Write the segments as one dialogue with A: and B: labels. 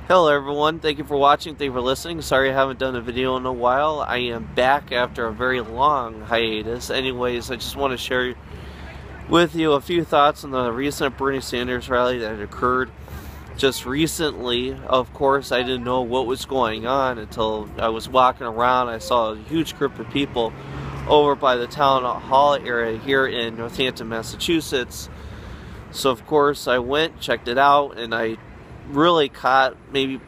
A: Hello everyone, thank you for watching, thank you for listening. Sorry I haven't done a video in a while. I am back after a very long hiatus. Anyways, I just want to share with you a few thoughts on the recent Bernie Sanders rally that occurred just recently. Of course, I didn't know what was going on until I was walking around. I saw a huge group of people over by the town hall area here in Northampton, Massachusetts. So of course I went, checked it out, and I really caught maybe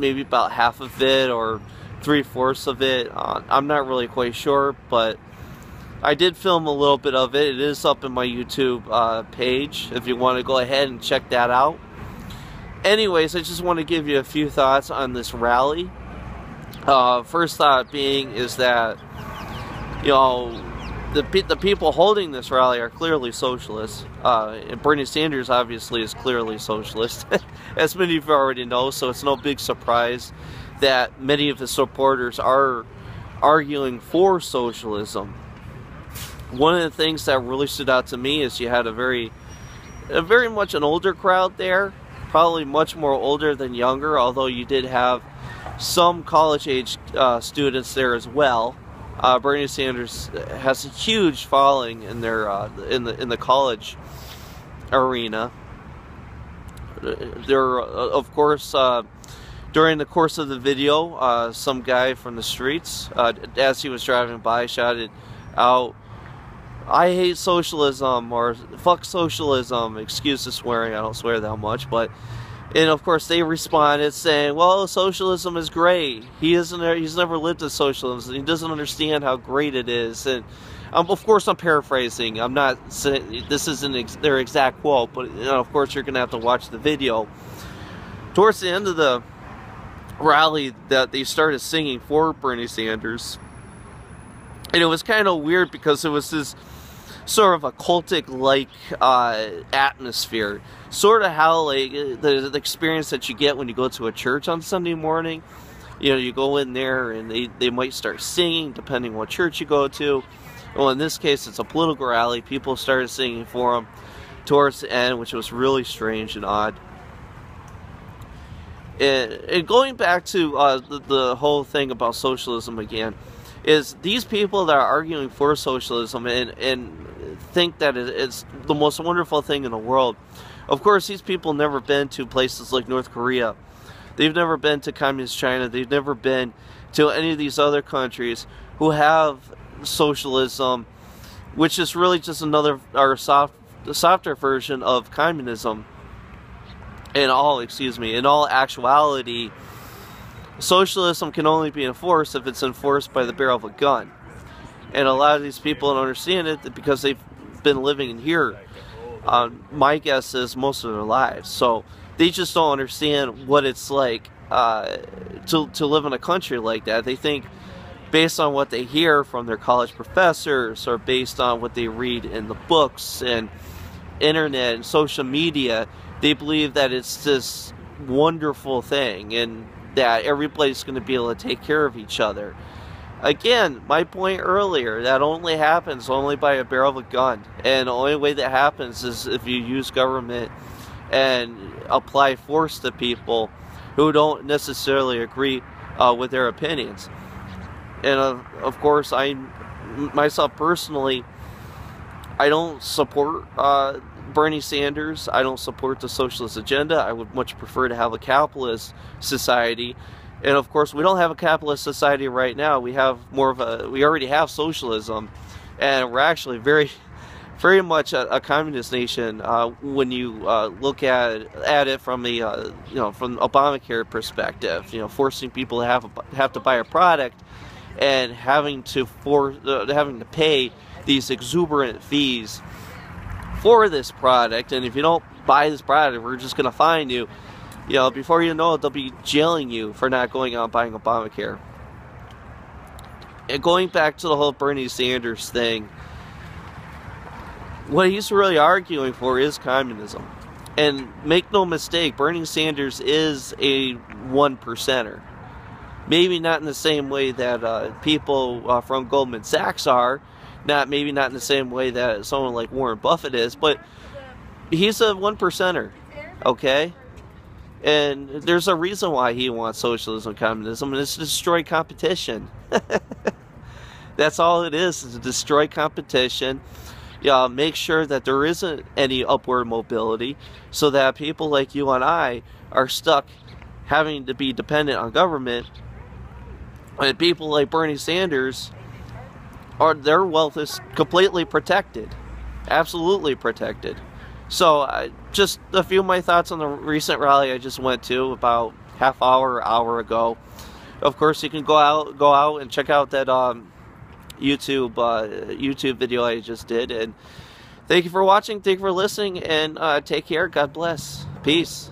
A: about half of it or 3/4 of it. I'm not really quite sure, but I did film a little bit of it. It is up in my YouTube page if you want to go ahead and check that out. Anyways, I just want to give you a few thoughts on this rally. First thought being is that, you know, the people holding this rally are clearly socialists. And Bernie Sanders obviously is clearly socialist, as many of you already know, so it's no big surprise that many of his supporters are arguing for socialism. One of the things that really stood out to me is you had a very much an older crowd there, probably much more older than younger, although you did have some college-age students there as well. Bernie Sanders has a huge following in their in the college arena. There, of course, during the course of the video, some guy from the streets, as he was driving by, shouted out, "I hate socialism," or "fuck socialism." Excuse the swearing, I don't swear that much, but. And of course they responded saying, well, socialism is great. He's never lived in socialism. He doesn't understand how great it is. And of course I'm paraphrasing. I'm not saying this isn't their exact quote, but you know, of course you're going to have to watch the video. Towards the end of the rally that they started singing for Bernie Sanders. And it was kind of weird because it was this sort of a cultic-like atmosphere. Sort of how like the experience that you get when you go to a church on Sunday morning. You know, you go in there and they might start singing depending what church you go to. Well, in this case, it's a political rally. People started singing for him towards the end, which was really strange and odd. And going back to the whole thing about socialism again, is these people that are arguing for socialism and think that it's the most wonderful thing in the world. Of course, these people never been to places like North Korea. They've never been to communist China. They've never been to any of these other countries who have socialism, which is really just another softer version of communism. In all actuality, socialism can only be enforced if it's enforced by the barrel of a gun. And a lot of these people don't understand it because they've been living in here, my guess is, most of their lives. So they just don't understand what it's like to live in a country like that. They think, based on what they hear from their college professors or based on what they read in the books and internet and social media, they believe that it's this wonderful thing and that everybody's going to be able to take care of each other. Again, my point earlier, that only happens by a barrel of a gun. And the only way that happens is if you use government and apply force to people who don't necessarily agree with their opinions. And of course, myself personally, I don't support Bernie Sanders. I don't support the socialist agenda. I would much prefer to have a capitalist society. And of course, we don't have a capitalist society right now. We have we already have socialism, and we're actually very much a communist nation when you look at it from the from Obamacare perspective. You know, forcing people to have to buy a product and having to pay these exuberant fees for this product. And if you don't buy this product, we're just going to fine you. You know, before you know it, they'll be jailing you for not going out and buying Obamacare. And going back to the whole Bernie Sanders thing, what he's really arguing for is communism. And make no mistake, Bernie Sanders is a one-percenter. Maybe not in the same way that people from Goldman Sachs are, maybe not in the same way that someone like Warren Buffett is, but he's a one-percenter, okay? And there's a reason why he wants socialism, communism, and it's to destroy competition. That's all it is to destroy competition. Yeah, make sure that there isn't any upward mobility, so that people like you and I are stuck having to be dependent on government, and people like Bernie Sanders, their wealth is completely protected, absolutely protected. So just a few of my thoughts on the recent rally I just went to about hour ago. Of course, you can go out and check out that YouTube video I just did. And thank you for watching, thank you for listening, and take care. God bless. Peace.